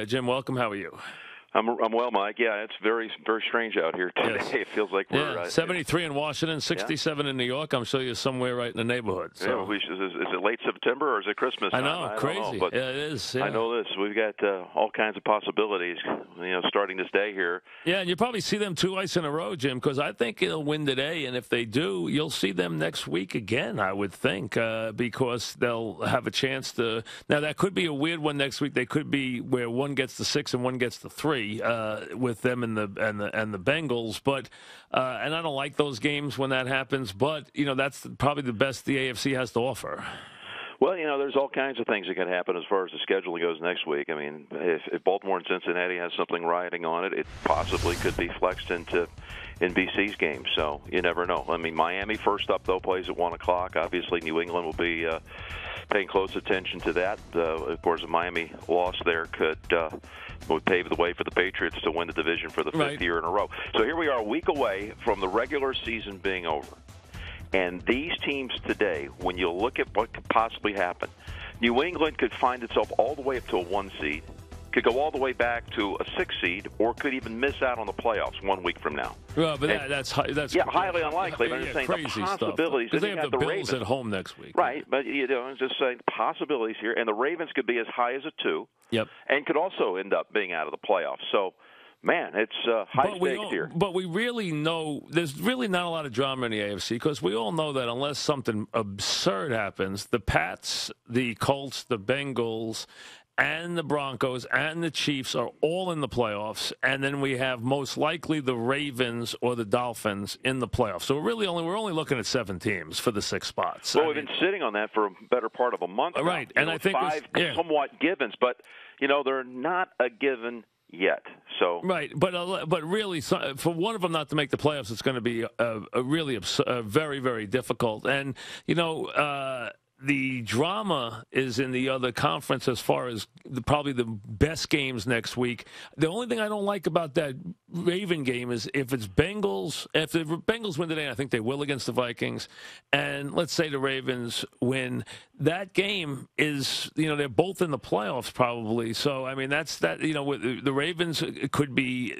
Jim, welcome. How are you? I'm well, Mike. Yeah, it's very, very strange out here today. Yes. It feels like we're 73 in Washington, 67 in New York. I'm sure you're somewhere right in the neighborhood. So. Yeah, is it late September or is it Christmas time? I know, crazy. Don't know, but yeah, it is. Yeah. I know this. We've got all kinds of possibilities, starting this day here. Yeah, and you probably see them 2 nights in a row, Jim, because I think they'll win today, and if they do, you'll see them next week again, I would think, because they'll have a chance to. Now, that could be a weird one next week. They could be where one gets the 6 and one gets the 3. With them and the Bengals, but and I don't like those games when that happens. But that's probably the best the AFC has to offer. Well, there's all kinds of things that can happen as far as the scheduling goes next week. I mean, if Baltimore and Cincinnati has something riding on it, it possibly could be flexed into NBC's game. So you never know. I mean, Miami first up though plays at 1:00. Obviously, New England will be paying close attention to that. Of course, a Miami loss there would pave the way for the Patriots to win the division for the fifth year in a row. So here we are, a week away from the regular season being over. And these teams today, when you look at what could possibly happen, New England could find itself all the way up to a 1 seed, could go all the way back to a 6 seed, or could even miss out on the playoffs 1 week from now. Well, but that's highly unlikely. But I'm just saying the possibilities. Because they have the Bills Ravens at home next week. Right, but I'm just saying the possibilities here. And the Ravens could be as high as a 2. Yep. And could also end up being out of the playoffs. So, man, it's high stakes here. But we really know there's really not a lot of drama in the AFC because we all know that unless something absurd happens, the Pats, the Colts, the Bengals, and the Broncos and the Chiefs are all in the playoffs, and then we have most likely the Ravens or the Dolphins in the playoffs. So we're only looking at 7 teams for the 6 spots. Well, we've been sitting on that for a better part of a month now. Right, and I think 5 somewhat givens, but they're not a given yet. So right, but really, for one of them not to make the playoffs, it's going to be very, very difficult. And the drama is in the other conference as far as probably the best games next week. The only thing I don't like about that Raven game is if the Bengals win today, I think they will against the Vikings, and let's say the Ravens win, that game is, they're both in the playoffs probably. So, I mean, that's that, the Ravens could be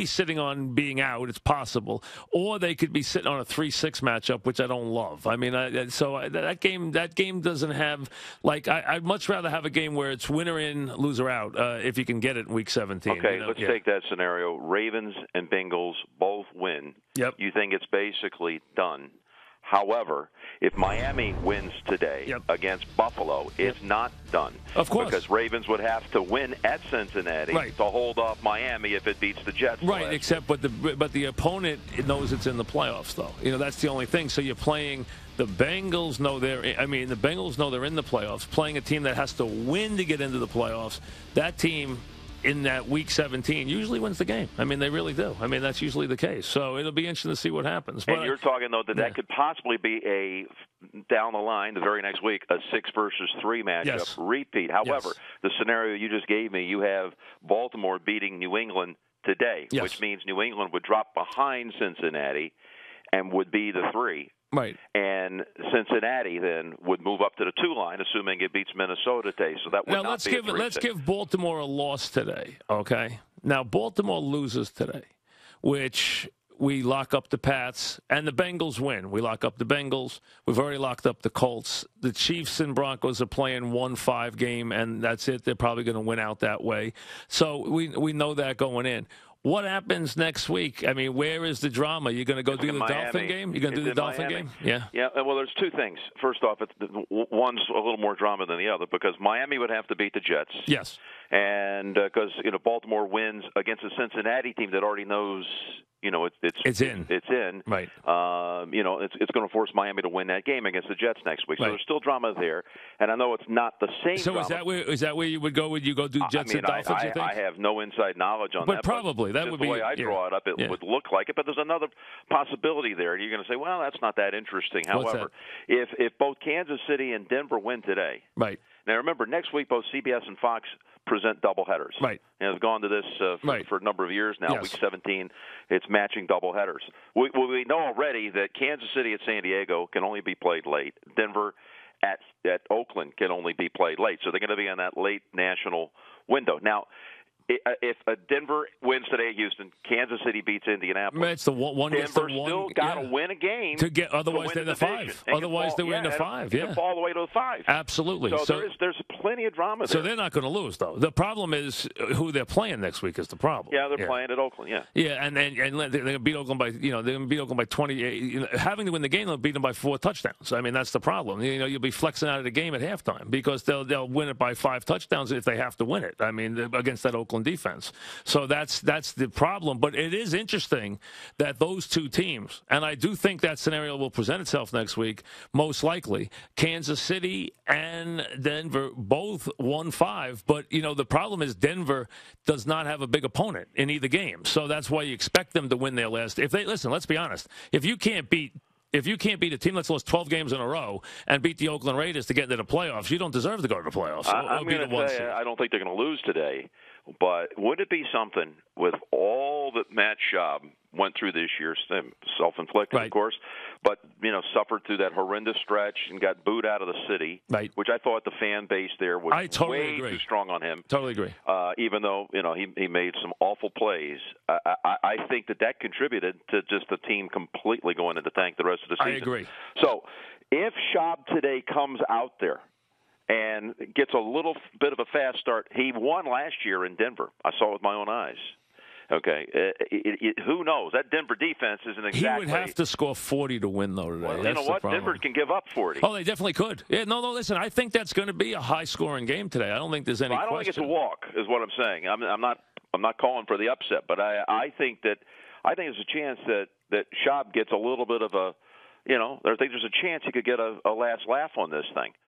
sitting on being out. It's possible. Or they could be sitting on a 3-6 matchup, which I don't love. I mean, that game doesn't have, I'd much rather have a game where it's winner in, loser out, if you can get it in week 17. Okay, let's take that scenario. Ravens and Bengals both win. Yep. You think it's basically done. However, if Miami wins today against Buffalo, it's not done. Of course. Because Ravens would have to win at Cincinnati to hold off Miami if it beats the Jets. Right, except but the opponent knows it's in the playoffs, though. That's the only thing. So you're playing the Bengals the Bengals know they're in the playoffs, playing a team that has to win to get into the playoffs. That team in that week 17 usually wins the game. I mean, they really do. I mean, that's usually the case. So it'll be interesting to see what happens. And you're talking, though, that could possibly be down the line, the very next week, a 6 versus 3 matchup repeat. However, the scenario you just gave me, you have Baltimore beating New England today, which means New England would drop behind Cincinnati and would be the 3. Right. And Cincinnati then would move up to the 2 line, assuming it beats Minnesota today. So that would now, let's give Baltimore a loss today, okay? Now, Baltimore loses today, which we lock up the Pats, and the Bengals win. We lock up the Bengals. We've already locked up the Colts. The Chiefs and Broncos are playing 1-5 game, and that's it. They're probably going to win out that way. So we know that going in. What happens next week? I mean, where is the drama? You're going to go do the Dolphin game? You're going to do the Dolphin game? Yeah. Yeah, well, there's 2 things. First off, one's a little more drama than the other because Miami would have to beat the Jets. Yes. And because Baltimore wins against a Cincinnati team that already knows it's in. It's in. Right. It's going to force Miami to win that game against the Jets next week. So there's still drama there, and I know it's not the same. So drama. is that where you would go? Would you go do Jets and Dolphins? You think? I have no inside knowledge on but that. Probably but that would the be way I draw it up. It would look like it, but there's another possibility there. You're going to say, well, that's not that interesting. However, if both Kansas City and Denver win today, right. Now remember, next week both CBS and Fox present doubleheaders. Right. And they've gone to this for a number of years now. Yes. Week 17, it's matching doubleheaders. We know already that Kansas City at San Diego can only be played late. Denver at Oakland can only be played late. So they're going to be on that late national window. Now, if Denver wins today at Houston, Kansas City beats Indianapolis. It's the one. Denver still got to win a game to get. Otherwise, they're the division. 5. Otherwise, they're in the 5. Yeah, fall all the way to the 5. Absolutely. So there's plenty of drama there. So they're not going to lose, though. The problem is who they're playing next week is the problem. Yeah, they're playing at Oakland. Yeah. Yeah, and they're going to beat Oakland by they're going to beat Oakland by 20. Having to win the game, they'll beat them by 4 touchdowns. I mean, that's the problem. You'll be flexing out of the game at halftime because they'll win it by 5 touchdowns if they have to win it. I mean, against that Oakland defense. So that's the problem. But it is interesting that those two teams, and I do think that scenario will present itself next week, most likely. Kansas City and Denver both won 5, but the problem is Denver does not have a big opponent in either game. So that's why you expect them to win their last. Let's be honest. If you can't beat a team that's lost 12 games in a row and beat the Oakland Raiders to get into the playoffs, you don't deserve to go to the playoffs. I'm going to say I don't think they're going to lose today, but would it be something with all that Matt Schaub went through this year, self-inflicted, right, of course, but suffered through that horrendous stretch and got booed out of the city, right, which I thought the fan base there was way too strong on him. Totally agree. Even though he made some awful plays, I think that contributed to just the team completely going into tank the rest of the season. I agree. So if Schaub today comes out there and gets a little bit of a fast start, he won last year in Denver. I saw it with my own eyes. Okay, who knows? That Denver defense isn't exactly. He would have to score 40 to win, though, today. Well, you know what? Denver can give up 40. Oh, they definitely could. Yeah, no, listen, I think that's going to be a high-scoring game today. I don't think there's any question. I don't think it's a walk, is what I'm saying. I'm not calling for the upset, but I think there's a chance that Schaub gets a little bit of a, I think there's a chance he could get a last laugh on this thing.